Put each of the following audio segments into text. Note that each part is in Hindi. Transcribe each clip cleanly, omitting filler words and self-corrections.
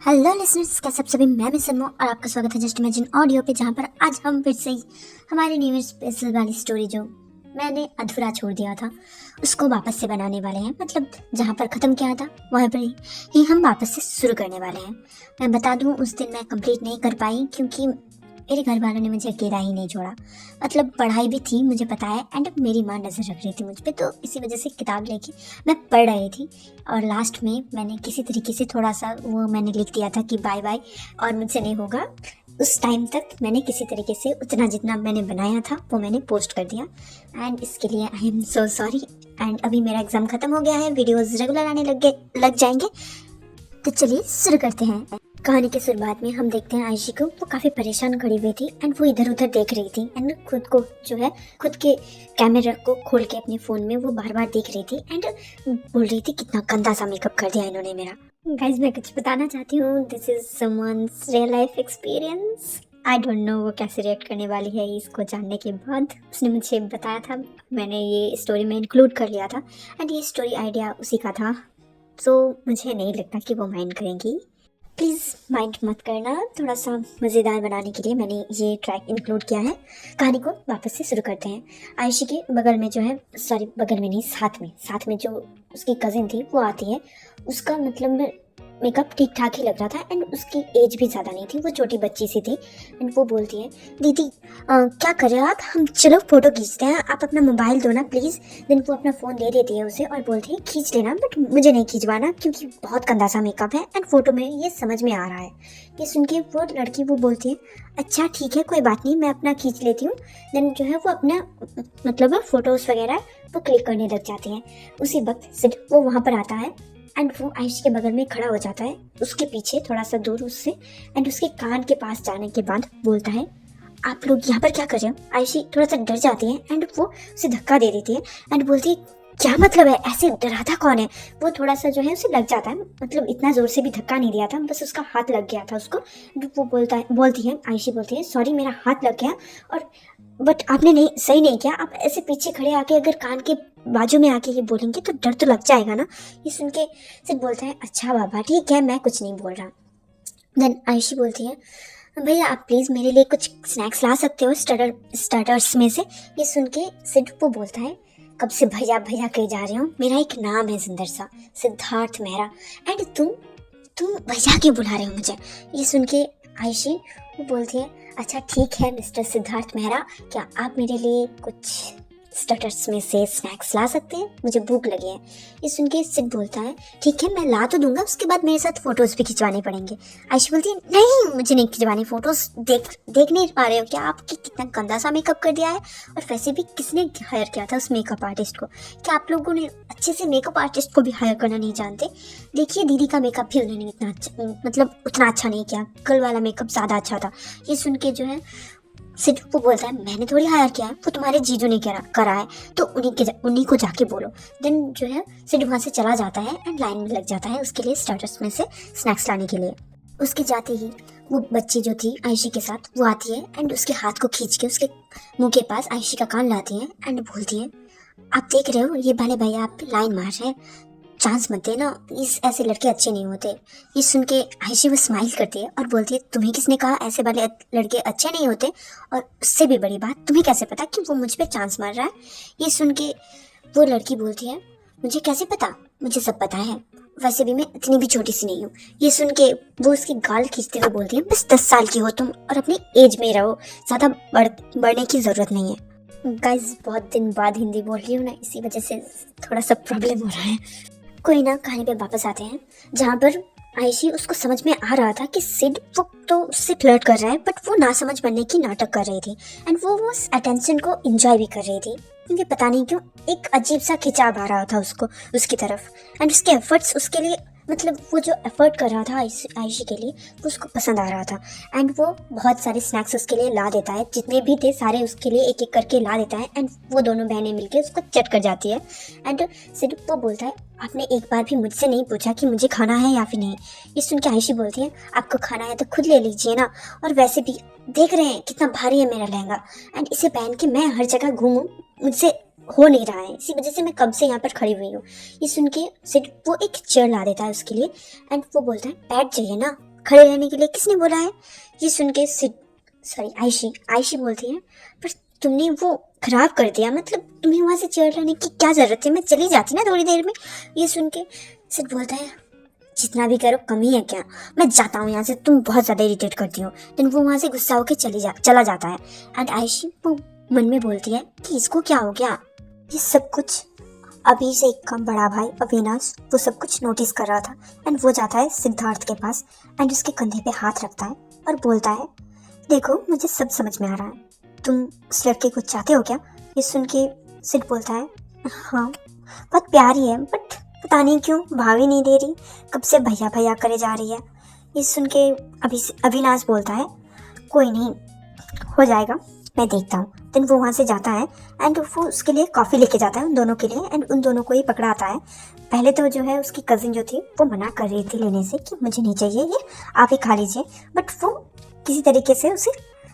हेलो लिसनर्स, कैसे आप सभी। मैं सन्मो और आपका स्वागत है जस्ट इमेजिन ऑडियो पे, जहाँ पर आज हम फिर से हमारी न्यू ईयर स्पेशल वाली स्टोरी जो मैंने अधूरा छोड़ दिया था उसको वापस से बनाने वाले हैं। मतलब जहाँ पर ख़त्म किया था वहाँ पर ही हम वापस से शुरू करने वाले हैं। मैं बता दूँ, उस दिन मैं कंप्लीट नहीं कर पाई क्योंकि मेरे घर वालों ने मुझे अकेला ही नहीं छोड़ा। मतलब पढ़ाई भी थी, मुझे पता है, एंड मेरी माँ नज़र रख रही थी मुझ पे, तो इसी वजह से किताब लेके मैं पढ़ रही थी। और लास्ट में मैंने किसी तरीके से थोड़ा सा वो मैंने लिख दिया था कि बाय बाय और मुझसे नहीं होगा। उस टाइम तक मैंने किसी तरीके से उतना जितना मैंने बनाया था वो मैंने पोस्ट कर दिया, एंड इसके लिए I am so sorry. And अभी मेरा एग्ज़ाम ख़त्म हो गया है, वीडियोज़ रेगुलर आने लग जाएंगे। तो चलिए शुरू करते हैं। कहानी की शुरुआत में हम देखते हैं आयशी को। वो काफ़ी परेशान खड़ी हुई थी एंड वो इधर उधर देख रही थी एंड खुद को जो है खुद के कैमरा को खोल के अपने फ़ोन में वो बार बार देख रही थी एंड बोल रही थी कितना गंदा सा मेकअप कर दिया इन्होंने मेरा। गाइज, मैं कुछ बताना चाहती हूँ, this is someone's real life experience. I don't know वो कैसे रिएक्ट करने वाली है इसको जानने के बाद। उसने मुझे बताया था, मैंने ये स्टोरी में इंक्लूड कर लिया था एंड ये स्टोरी आइडिया उसी का था। सो मुझे नहीं लगता कि वो माइंड करेंगी। प्लीज़ माइंड मत करना, थोड़ा सा मज़ेदार बनाने के लिए मैंने ये ट्रैक इंक्लूड किया है। कहानी को वापस से शुरू करते हैं। आयशी के बगल में जो है, सॉरी बगल में नहीं, साथ में जो उसकी कज़िन थी वो आती है। उसका मतलब मेकअप ठीक ठाक ही लग रहा था एंड उसकी एज भी ज़्यादा नहीं थी, वो छोटी बच्ची सी थी। एंड वो बोलती है, दीदी क्या कर रहे हो आप, हम चलो फ़ोटो खींचते हैं, आप अपना मोबाइल दो ना प्लीज़। देन वो अपना फ़ोन दे देती है उसे और बोलती है खींच लेना, बट मुझे नहीं खींचवाना क्योंकि बहुत गंदा सा मेकअप है एंड फ़ोटो में ये समझ में आ रहा है। ये सुन के वो लड़की वो बोलती है, अच्छा ठीक है कोई बात नहीं, मैं अपना खींच लेती हूँ। देन जो है वो अपना मतलब फ़ोटोज़ वगैरह वो क्लिक करने लग जाती हैं। उसी वक्त सिड वो वहाँ पर आता है एंड वो आयशी के बगल में खड़ा हो जाता है, उसके पीछे थोड़ा सा दूर उससे, एंड उसके कान के पास जाने के बाद बोलता है, आप लोग यहाँ पर क्या कर रहे हो। आयशी थोड़ा सा डर जाती है एंड वो उसे धक्का दे देती है एंड बोलती है क्या मतलब है, ऐसे डराता कौन है। वो थोड़ा सा जो है उसे लग जाता है, मतलब इतना ज़ोर से भी धक्का नहीं दिया था, बस उसका हाथ लग गया था उसको। वो बोलती है आयशी बोलती है, सॉरी मेरा हाथ लग गया, और बट आपने नहीं सही नहीं किया, आप ऐसे पीछे खड़े आके अगर कान के बाजू में आके ये बोलेंगे तो डर तो लग जाएगा ना। ये सुन के सिर्फ बोलता है, अच्छा बाबा ठीक है, मैं कुछ नहीं बोल रहा। देन आयशी बोलती है, भैया आप प्लीज़ मेरे लिए कुछ स्नैक्स ला सकते हो स्टार्टर्स में से। ये सुन के सिड वो बोलता है, कब से भैया भैया कहे जा रहे हो, मेरा एक नाम है सुंदर सा सिद्धार्थ मेहरा, एंड तुम भैया क्यों बुला रहे हो मुझे। ये सुन के आयशी वो बोलती है, अच्छा ठीक है मिस्टर सिद्धार्थ मेहरा, क्या आप मेरे लिए कुछ स्टार्टर्स में से स्नैक्स ला सकते हैं, मुझे भूख लगी है। ये सुन के सिड बोलता है, ठीक है मैं ला तो दूंगा, उसके बाद मेरे साथ फोटोज़ भी खिंचवाने पड़ेंगे। आयशी बोलती है, नहीं मुझे नहीं खिंचवानी फ़ोटोज़, देख नहीं पा रहे हो क्या आपकी कितना गंदा सा मेकअप कर दिया है, और वैसे भी किसने हायर किया था उस मेकअप आर्टिस्ट को, क्या आप लोगों ने अच्छे से मेकअप आर्टिस्ट को भी हायर करना नहीं जानते। देखिए दीदी का मेकअप भी उन्होंने इतना अच्छा, मतलब उतना अच्छा नहीं किया, कल वाला मेकअप ज़्यादा अच्छा था। ये सुन के जो है सिड वो बोलता है, मैंने थोड़ी हायर किया है, वो तुम्हारे जीजू ने करा है, तो उन्हीं को जाके बोलो। देन जो है सिड वहाँ से चला जाता है एंड लाइन में लग जाता है उसके लिए स्टार्टर्स में से स्नैक्स लाने के लिए। उसके जाते ही वो बच्ची जो थी आयशी के साथ वो आती है एंड उसके हाथ को खींच के उसके मुंह के पास आयशी का कान लाती है एंड बोलती है, आप देख रहे हो ये भले भैया आप पे लाइन मार रहे हैं, चांस मत देना, इस ऐसे लड़के अच्छे नहीं होते। ये सुन के आयशी वो स्माइल करती है और बोलती है, तुम्हें किसने कहा ऐसे वाले लड़के अच्छे नहीं होते, और उससे भी बड़ी बात तुम्हें कैसे पता कि वो मुझ पे चांस मार रहा है। ये सुन के वो लड़की बोलती है, मुझे कैसे पता, मुझे सब पता है, वैसे भी मैं इतनी भी छोटी सी नहीं हूँ। ये सुन के वो उसकी गाल खींचते हुए बोलती है, बस 10 साल की हो तुम और अपनी एज में रहो, ज़्यादा बढ़ने की ज़रूरत नहीं है। गाइस बहुत दिन बाद हिंदी बोल रही हूँ ना, इसी वजह से थोड़ा सा प्रॉब्लम हो रहा है। कोई ना, कहानी पे वापस आते हैं, जहाँ पर आयशी उसको समझ में आ रहा था कि सिड वो तो उससे फ्लर्ट कर रहा है, बट वो ना समझ बनने की नाटक कर रही थी एंड वो उस अटेंशन को एंजॉय भी कर रही थी, क्योंकि पता नहीं क्यों एक अजीब सा खिंचाव आ रहा था उसको उसकी तरफ, एंड उसके एफर्ट्स उसके लिए, मतलब वो जो एफर्ट कर रहा था आयशी के लिए वो उसको पसंद आ रहा था। एंड वो बहुत सारे स्नैक्स उसके लिए ला देता है, जितने भी थे सारे उसके लिए एक एक करके ला देता है एंड वो दोनों बहनें मिलके उसको चट कर जाती है। एंड सिड वो बोलता है, आपने एक बार भी मुझसे नहीं पूछा कि मुझे खाना है या फिर नहीं। ये सुन के आयशी बोलती है, आपको खाना है तो खुद ले लीजिए ना, और वैसे भी देख रहे हैं कितना भारी है मेरा लहंगा, एंड इसे पहन के मैं हर जगह घूमूं मुझसे हो नहीं रहा है, इसी वजह से मैं कब से यहाँ पर खड़ी हुई हूँ। ये सुन के सिड वो एक चेयर ला देता है उसके लिए एंड वो बोलता है, बैठ जाइए ना, खड़े रहने के लिए किसने बोला है? ये सुन के आयशी बोलती है, पर तुमने वो खराब कर दिया, मतलब तुम्हें वहाँ से चेयर लाने की क्या ज़रूरत थी, मैं चली जाती ना थोड़ी देर में। ये सुन के सिड बोलता है, जितना भी करो कमी है क्या, मैं जाता हूँ यहाँ से, तुम बहुत ज़्यादा इरिटेट करती हो। देन वो वहाँ से गुस्सा होकर चला जाता है। एंड आयशी वो मन में बोलती है कि इसको क्या हो गया। ये सब कुछ अभी से एक कम बड़ा भाई अविनाश वो सब कुछ नोटिस कर रहा था। एंड वो जाता है सिद्धार्थ के पास एंड उसके कंधे पे हाथ रखता है और बोलता है, देखो मुझे सब समझ में आ रहा है, तुम उस लड़के को चाहते हो क्या? ये सुन के सिड बोलता है, हाँ बहुत प्यारी है, बट पता नहीं क्यों भाव ही नहीं दे रही, कब से भैया भैया करे जा रही है। ये सुन के अविनाश बोलता है, कोई नहीं हो जाएगा, मैं देखता हूँ। देन वो वहाँ से जाता है एंड वो उसके लिए कॉफ़ी लेके जाता है उन दोनों के लिए। एंड उन दोनों को ही पकड़ा आता है। पहले तो जो है उसकी कज़िन जो थी वो मना कर रही थी लेने से कि मुझे नहीं चाहिए, ये आप ही खा लीजिए, बट वो किसी तरीके से उसे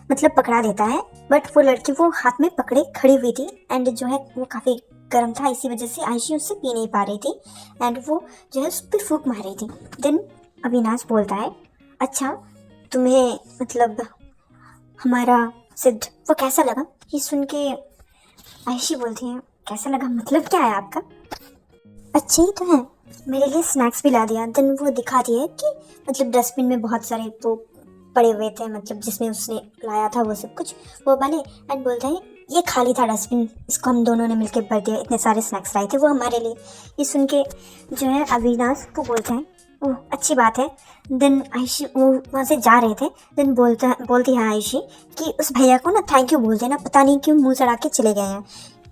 मतलब पकड़ा देता है। बट वो लड़की वो हाथ में पकड़े खड़ी हुई थी एंड जो है वो काफ़ी गर्म था, इसी वजह से आयशी उससे पी नहीं पा रही थी एंड वो जो है उस पर फूंक मार रही थी। देन अविनाश बोलता है, अच्छा तुम्हें मतलब हमारा सिद्ध वो कैसा लगा? ये सुन के आयशी बोलती है, कैसा लगा मतलब क्या है आपका? अच्छे ही तो है, मेरे लिए स्नैक्स भी ला दिया। देन वो दिखाती है कि मतलब डस्टबिन में बहुत सारे वो पड़े हुए थे, मतलब जिसमें उसने लाया था वो सब कुछ वो वाले। एंड बोलता है, ये खाली था डस्टबिन, इसको हम दोनों ने मिलकर भर दिया, इतने सारे स्नैक्स लाए थे वो हमारे लिए। ये सुन के जो है अविनाश वो बोलते हैं, ओह अच्छी बात है। देन आयशी वो वहाँ से जा रहे थे। देन बोलती है आयशी कि उस भैया को ना थैंक यू बोल देना, पता नहीं क्यों मुँह चढ़ा के चले गए हैं।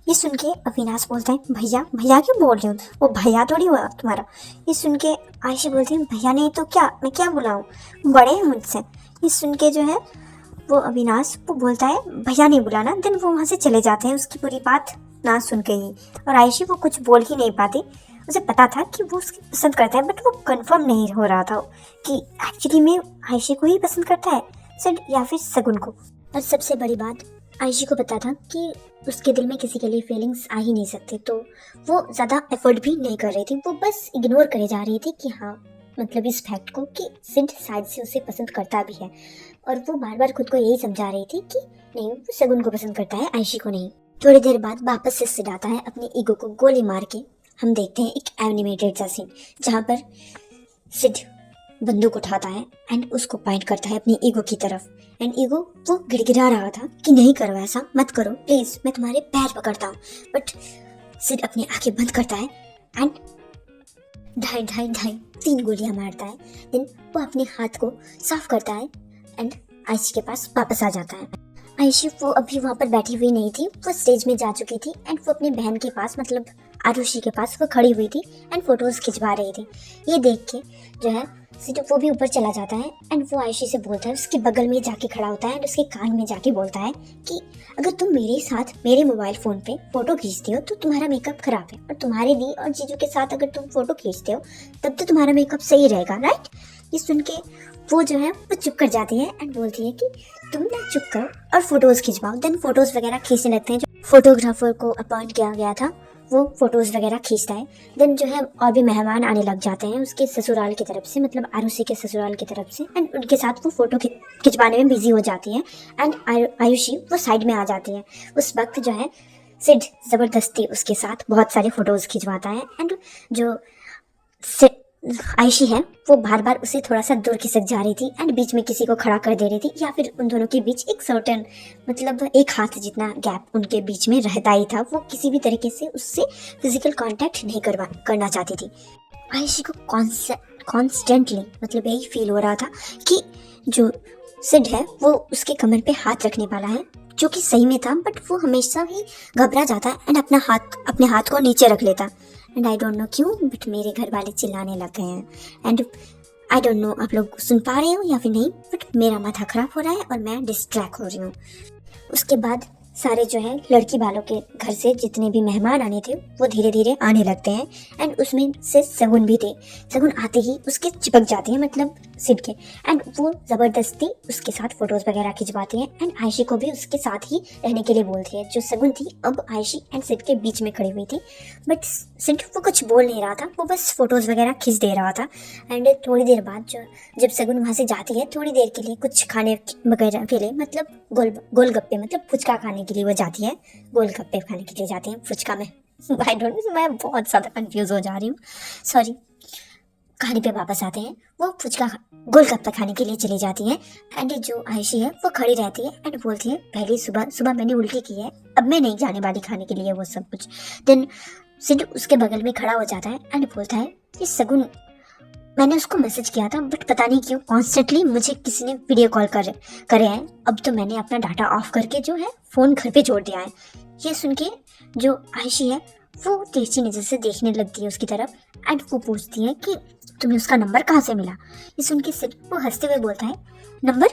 ये सुन के अविनाश बोलता है, भैया भैया क्यों बोल रही हूँ, वो भैया थोड़ी हुआ तुम्हारा। ये सुन के आयशी बोलती है, भैया नहीं तो क्या, मैं क्या बुलाऊँ, बड़े हैं मुझसे। ये सुन के जो है वो अविनाश वो बोलता है, भैया नहीं बुलाना। देन वो वहाँ से चले जाते हैं उसकी पूरी बात ना सुन के ही। और आयशी वो कुछ बोल ही नहीं पाती, उसे पता था कि वो उसकी पसंद करता है, बट वो कंफर्म नहीं हो रहा था कि एक्चुअली में आयशी को ही पसंद करता है सिड या फिर सगुन को। और सबसे बड़ी बात, आयशी को पता था कि उसके दिल में किसी के लिए फीलिंग्स आ ही नहीं सकते, तो वो ज़्यादा एफर्ट भी नहीं कर रही थी, वो बस इग्नोर करे जा रही थी कि हाँ मतलब इस फैक्ट को कि सिड शायद से उसे पसंद करता भी है। और वो बार बार खुद को यही समझा रही थी कि नहीं वो सगुन को पसंद करता है, आयशी को नहीं। थोड़ी देर बाद वापस से सिड आता है अपने ईगो को गोली मार के। हम देखते हैं एक एनिमेटेड सा सीन जहाँ पर सिड बंदूक उठाता है एंड उसको पॉइंट करता है अपनी ईगो की तरफ। एंड ईगो वो गिड़गिड़ा रहा था कि नहीं करो ऐसा, मत करो प्लीज, मैं तुम्हारे पैर पकड़ता हूँ। बट सिड अपनी आंखें बंद करता है एंड ढाई ढाई ढाई 3 गोलियां मारता है। देन वो अपने हाथ को साफ करता है एंड आयशी के पास वापस आ जाता है। आयशी वो अभी वहाँ पर बैठी हुई नहीं थी, वो स्टेज में जा चुकी थी एंड वो अपनी बहन के पास मतलब आरुषि के पास वो खड़ी हुई थी एंड फोटोज खिंचवा रही थी। ये देख के जो है सिड वो भी ऊपर चला जाता है एंड वो आयशी से बोलता है, उसके बगल में जाके खड़ा होता है एंड उसके कान में जाके बोलता है कि अगर तुम मेरे साथ मेरे मोबाइल फ़ोन पे फ़ोटो खींचते हो तो तुम्हारा मेकअप खराब है, और तुम्हारे दी और जीजू के साथ अगर तुम फ़ोटो खींचते हो तब तो तुम्हारा मेकअप सही रहेगा, राइट? ये सुन के वो जो है वो चुप कर जाती है एंड बोलती है कि तुम ना चुप करो और फोटोज़ खिंचवाओ। देन फोटोज़ वगैरह खींचने लगते हैं। जो फोटोग्राफर को अपॉइंट किया गया था वो फोटोज़ वगैरह खींचता है। देन जो है और भी मेहमान आने लग जाते हैं उसके ससुराल की तरफ से, मतलब आरुषि के ससुराल की तरफ से, एंड उनके साथ वो फ़ोटो खिंचवाने में बिजी हो जाती है एंड आयुषी वो साइड में आ जाती है। उस वक्त जो है सिड ज़बरदस्ती उसके साथ बहुत सारे फ़ोटोज़ खिंचवाता है एंड जो आयशी है वो बार बार उसे थोड़ा सा दूर खिसक जा रही थी एंड बीच में किसी को खड़ा कर दे रही थी, या फिर उन दोनों के बीच एक सर्टेन मतलब एक हाथ जितना गैप उनके बीच में रहता ही था। वो किसी भी तरीके से उससे फिजिकल कांटेक्ट नहीं करना चाहती थी। आयशी को कॉन्स्टेंटली मतलब यही फील हो रहा था कि जो सिड है वो उसके कमर पे हाथ रखने वाला है, जो कि सही में था, बट वो हमेशा ही घबरा जाता एंड अपने हाथ को नीचे रख लेता। एंड आई डोंट नो क्यों बट मेरे घर वाले चिल्लाने लग गए हैं एंड आई डोंट नो आप लोग सुन पा रहे हो या फिर नहीं, बट मेरा माथा खराब हो रहा है और मैं डिस्ट्रैक्ट हो रही हूँ। उसके बाद सारे जो है लड़की वालों के घर से जितने भी मेहमान आने थे वो धीरे धीरे आने लगते हैं। एंड उसमें से सगुन भी थे। सगुन आते ही उसके चिपक जाती है, मतलब सिड के। एंड वो ज़बरदस्ती उसके साथ फोटोज़ वगैरह खिंचवाती हैं एंड आयशी को भी उसके साथ ही रहने के लिए बोलती है। जो सगुन थी अब आयशी एंड सिड के बीच में खड़ी हुई थी, बट सिड वो कुछ बोल नहीं रहा था, वो बस फोटोज़ वगैरह खींच दे रहा था। एंड थोड़ी देर बाद जब सगुन वहाँ से जाती है, थोड़ी देर के लिए कुछ खाने वगैरह के लिए, मतलब गोलगप्पे, मतलब फुचका खाने के लिए वो जाती है। गोलगप्पे खाने के लिए जाती है, फुचका में आई डोंट नो, मैं बहुत ज़्यादा कंफ्यूज हो जा रही हूँ, सॉरी। कहानी पे वापस आते हैं। वो गोलगप्पे खाने के लिए चली जाती है। एंड जो आयशी है वो खड़ी रहती है एंड बोलती है पहले सुबह मैंने उल्टी की है, अब मैं नहीं जाने वाली खाने के लिए वो सब कुछ। देन सिड उसके बगल में खड़ा हो जाता है एंड बोलता है कि सगुन, मैंने उसको मैसेज किया था बट पता नहीं क्यों कॉन्स्टेंटली मुझे किसी ने वीडियो कॉल करे हैं। अब तो मैंने अपना डाटा ऑफ करके जो है फ़ोन घर पे छोड़ दिया है। ये सुन के जो आयशी है वो तिरछी नज़र से देखने लगती है उसकी तरफ एंड वो पूछती है कि तुम्हें उसका नंबर कहाँ से मिला। ये सुन के सिर्फ वो हंसते हुए बोलता है, नंबर?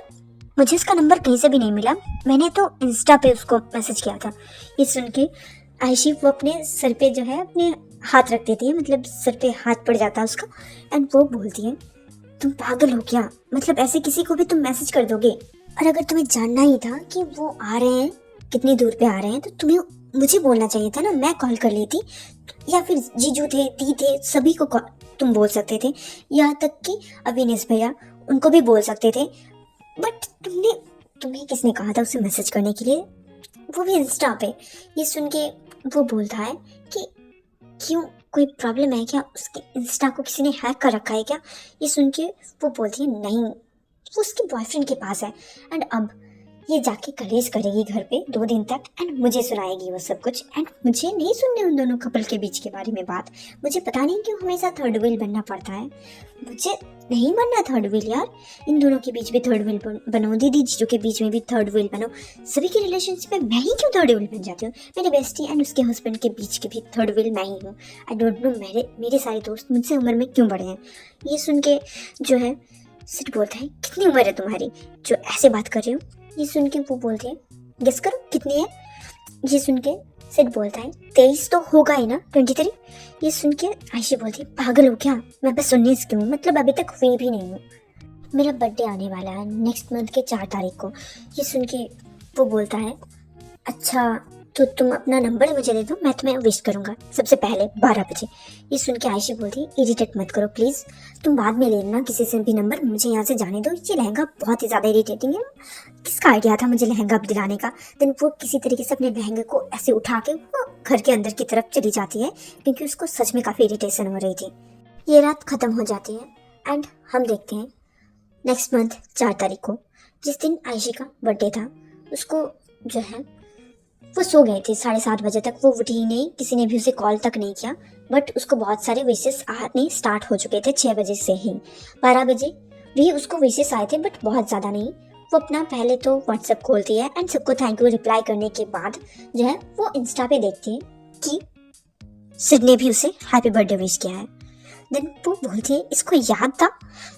मुझे उसका नंबर कहीं से भी नहीं मिला, मैंने तो इंस्टा पे उसको मैसेज किया था। ये सुन के आयशी वो अपने सर पे जो है अपने हाथ रख देती है, मतलब सर पे हाथ पड़ जाता है उसका। एंड वो बोलती है, तुम पागल हो क्या, मतलब ऐसे किसी को भी तुम मैसेज कर दोगे? और अगर तुम्हें जानना ही था कि वो आ रहे हैं, कितनी दूर पे आ रहे हैं, तो तुम्हें मुझे बोलना चाहिए था ना, मैं कॉल कर लेती। या फिर जीजू थे, दी थे, सभी को तुम बोल सकते थे, यहाँ तक कि अविनेश भैया उनको भी बोल सकते थे। बट तुम्हें किसने कहा था उसे मैसेज करने के लिए, वो भी इंस्टा पे? ये सुन के वो बोलता है कि क्यों, कोई प्रॉब्लम है क्या, उसके इंस्टा को किसी ने हैक कर रखा है क्या? ये सुन के वो बोलती है नहीं, वो उसके बॉयफ्रेंड के पास है। एंड अब ये जाके कलेश करेगी घर पे 2 दिन तक एंड मुझे सुनाएगी वो सब कुछ। एंड मुझे नहीं सुनने उन दोनों कपल के बीच के बारे में बात। मुझे पता नहीं क्यों हमेशा थर्ड व्हील बनना पड़ता है, मुझे नहीं बनना थर्ड व्हील यार। इन दोनों के बीच भी थर्ड व्हील बनो, दीदी जीजू के बीच में भी थर्ड व्हील बनो, सभी के रिलेशनशिप में मैं ही क्यों थर्ड व्हील बन जाती हूँ? मेरे बेस्टी एंड उसके हस्बैंड के बीच के भी थर्ड व्हील मैं ही हूँ। आई डोंट नो मेरे सारे दोस्त मुझसे उम्र में क्यों बड़े हैं। ये सुन के जो है सिड बोलता है, कितनी उम्र है तुम्हारी जो ऐसे बात कर रहे हो? ये सुन के वो बोलते हैं, गेस करो कितनी है? ये सुन के सिड बोलता है 23 तो होगा ही ना, 23। ये सुन के आयशी बोलती है, पागल हो क्या, मैं बस 19 की हूँ, मतलब अभी तक हुई भी नहीं हूँ। मेरा बर्थडे आने वाला है नेक्स्ट मंथ के 4 तारीख को। ये सुन के वो बोलता है, अच्छा तो तुम अपना नंबर मुझे दे दो, मैं तुम्हें विश करूंगा सबसे पहले 12 बजे। ये सुन के आयशी बोलती है, इरिटेट मत करो प्लीज़, तुम बाद में ले लेना किसी से भी नंबर, मुझे यहाँ से जाने दो। ये लहंगा बहुत ही ज़्यादा इरिटेटिंग है, किसका आइडिया था मुझे लहंगा दिलाने का? देन वो किसी तरीके से अपने लहंगे को ऐसे उठा के वो घर के अंदर की तरफ चली जाती है, क्योंकि उसको सच में काफ़ी इरिटेशन हो रही थी। ये रात ख़त्म हो जाती है एंड हम देखते हैं नेक्स्ट मंथ 4 तारीख को, जिस दिन आयशी का बर्थडे था। उसको जो है वो सो गई थी 7:30 बजे तक, वो उठी ही नहीं, किसी ने भी उसे कॉल तक नहीं किया। बट उसको बहुत सारे विशेस आने स्टार्ट हो चुके थे 6 बजे से ही। 12 बजे भी उसको विशेस आए थे बट बहुत ज़्यादा नहीं। वो अपना पहले तो व्हाट्सएप खोलती है एंड सबको थैंक यू रिप्लाई करने के बाद जो है वो इंस्टा पे देखती है कि सिड ने भी उसे हैप्पी बर्थडे विश किया है। देन वो बोलती है इसको याद था।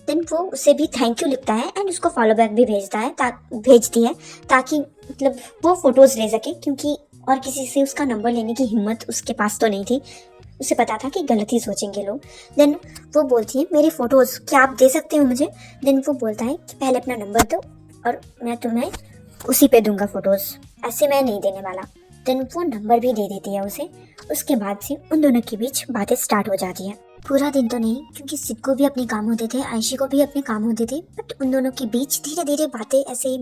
देन वो उसे भी थैंक यू लिखता है एंड उसको फॉलो बैक भी भेजती है ताकि मतलब वो फोटोज़ ले सके, क्योंकि और किसी से उसका नंबर लेने की हिम्मत उसके पास तो नहीं थी, उसे पता था कि गलत ही सोचेंगे लोग। देन वो बोलती है मेरी फ़ोटोज़ क्या आप दे सकते हो मुझे? देन वो बोलता है कि पहले अपना नंबर दो और मैं तुम्हें उसी पे दूंगा फ़ोटोज़, ऐसे मैं नहीं देने वाला। देन वो नंबर भी दे देती है उसे। उसके बाद से उन दोनों के बीच बातें स्टार्ट हो जाती हैं। पूरा दिन तो नहीं, क्योंकि सिड को भी अपने काम होते थे, आयशी को भी अपने काम होते थे, बट उन दोनों के बीच धीरे धीरे बातें ऐसे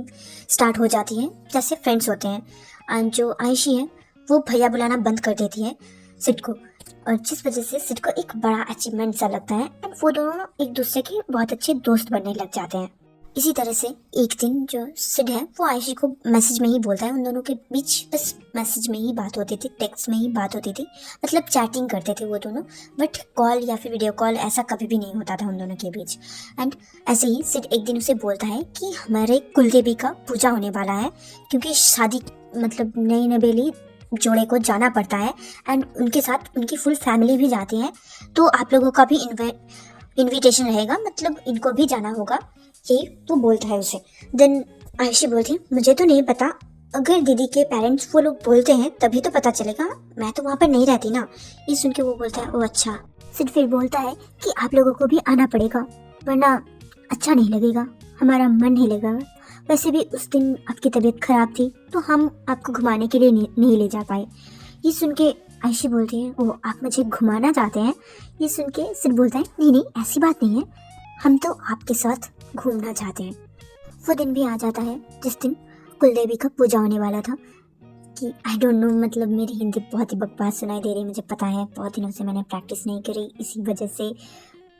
स्टार्ट हो जाती हैं जैसे फ्रेंड्स होते हैं। एंड जो आयशी है वो भैया बुलाना बंद कर देती है सिड को, और जिस वजह से सिड को एक बड़ा अचीवमेंट सा लगता है एंड वो दोनों एक दूसरे के बहुत अच्छे दोस्त बनने लग जाते हैं। इसी तरह से एक दिन जो सिड है वो आयशी को मैसेज में ही बोलता है। उन दोनों के बीच बस मैसेज में ही बात होती थी, टेक्स्ट में ही बात होती थी, मतलब चैटिंग करते थे वो दोनों, बट कॉल या फिर वीडियो कॉल ऐसा कभी भी नहीं होता था उन दोनों के बीच। एंड ऐसे ही सिड एक दिन उसे बोलता है कि हमारे कुलदेवी का पूजा होने वाला है, क्योंकि शादी मतलब नई नवेली जोड़े को जाना पड़ता है एंड उनके साथ उनकी फुल फैमिली भी जाती है, तो आप लोगों का भी इन्विटेशन रहेगा, मतलब इनको भी जाना होगा, यही वो बोलता है उसे। देन आयशी बोलती है मुझे तो नहीं पता, अगर दीदी के पेरेंट्स वो लोग बोलते हैं तभी तो पता चलेगा, मैं तो वहाँ पर नहीं रहती ना। ये सुन के वो बोलता है, ओ अच्छा। सिड फिर बोलता है कि आप लोगों को भी आना पड़ेगा, वरना अच्छा नहीं लगेगा, हमारा मन नहीं लगेगा। वैसे भी उस दिन आपकी तबीयत खराब थी तो हम आपको घुमाने के लिए नहीं ले जा पाए। ये सुन के आयशी बोलती है, ओ आप मुझे घुमाना चाहते हैं। ये सुन के सिड बोलता है, नहीं नहीं ऐसी बात नहीं है, हम तो आपके साथ घूमना चाहते हैं। वो दिन भी आ जाता है जिस दिन कुलदेवी का पूजा होने वाला था। कि आई डोंट नो, मतलब मेरी हिंदी बहुत ही बकवास सुनाई दे रही, मुझे पता है, बहुत दिनों से मैंने प्रैक्टिस नहीं करी इसी वजह से,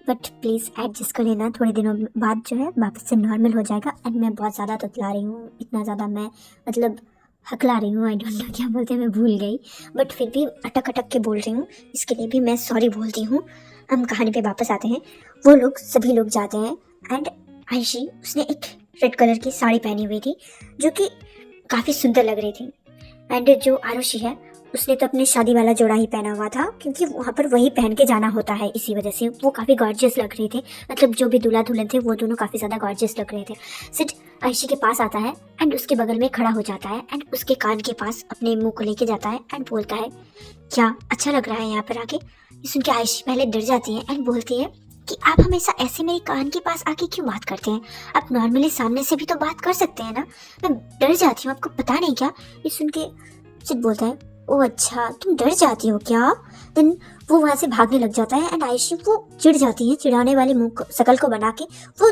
बट प्लीज़ एडजस्ट कर लेना। थोड़े दिनों बाद जो है वापस से नॉर्मल हो जाएगा। एंड मैं बहुत ज़्यादा तुतला रही हूँ, इतना ज़्यादा मैं मतलब हकला रही हूँ, आई डोंट नो क्या बोलते हैं, मैं भूल गई, बट फिर भी अटक अटक के बोल रही हूँ, इसके लिए भी मैं सॉरी बोलती हूँ। हम कहानी पे वापस आते हैं। वो लोग सभी लोग जाते हैं एंड आयशी, उसने एक रेड कलर की साड़ी पहनी हुई थी जो कि काफ़ी सुंदर लग रही थी। एंड जो आरुषि है उसने तो अपने शादी वाला जोड़ा ही पहना हुआ था, क्योंकि वहाँ पर वही पहन के जाना होता है, इसी वजह से वो काफ़ी गॉर्जियस लग रहे थे। मतलब जो भी दूल्हा दुल्हन थे वो दोनों काफ़ी ज़्यादा गॉर्जियस लग रहे थे। सिड आयशी के पास आता है एंड उसके बगल में खड़ा हो जाता है एंड उसके कान के पास अपने मुंह को लेके जाता है एंड बोलता है, क्या अच्छा लग रहा है यहाँ पर आके। ये सुन के आयशी पहले डर जाती है एंड बोलती है कि आप हमेशा ऐसे मेरे कान के पास आके क्यों बात करते हैं, आप नॉर्मली सामने से भी तो बात कर सकते हैं ना, मैं डर जाती हूँ, आपको पता नहीं क्या। ये सुन के सिड बोलता है, ओ अच्छा तुम डर जाती हो क्या। देन वो वहाँ से भागने लग जाता है एंड आयशी वो चिढ़ जाती है, चिढ़ाने वाले मुंह शकल को बना के वो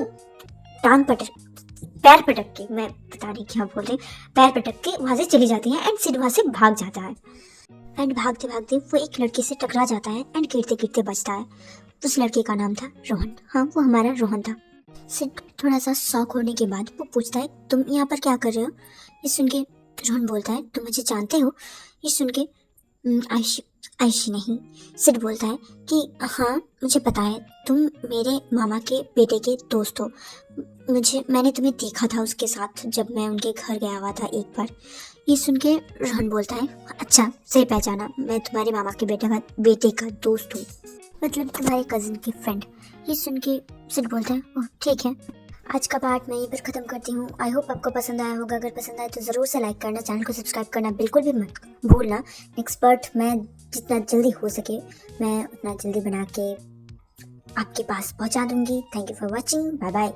पैर पटक के, मैं पता नहीं क्या बोल रही, पैर पटक के वहाँ से चली जाती है एंड सिड वहाँ से भाग जाता है। एंड भागते भागते वो एक लड़के से टकरा जाता है एंड गिरते गिरते बचता है। उस लड़के का नाम था रोहन। हाँ, वो हमारा रोहन था। सिड थोड़ा सा शॉक होने के बाद वो पूछता है, तुम यहाँ पर क्या कर रहे हो। ये सुन के रोहन बोलता है, तुम मुझे जानते हो। ये सुन के आयशी आयशी नहीं, सिड बोलता है कि हाँ मुझे पता है, तुम मेरे मामा के बेटे के दोस्त हो। मैंने तुम्हें देखा था उसके साथ जब मैं उनके घर गया हुआ था एक बार। ये सुन के रोहन बोलता है, अच्छा सही पहचाना, मैं तुम्हारे मामा के बेटे का दोस्त हूँ, मतलब तुम्हारे कजिन की फ्रेंड। ये सुन के सिड बोलता है, ओह ठीक है। आज का पार्ट मैं यहीं पर ख़त्म करती हूँ। आई होप आपको पसंद आया होगा। अगर पसंद आए तो ज़रूर से लाइक करना, चैनल को सब्सक्राइब करना बिल्कुल भी मत भूलना। नेक्स्ट पार्ट मैं जितना जल्दी हो सके मैं उतना जल्दी बना के आपके पास पहुँचा दूँगी। Thank you for watching, bye bye.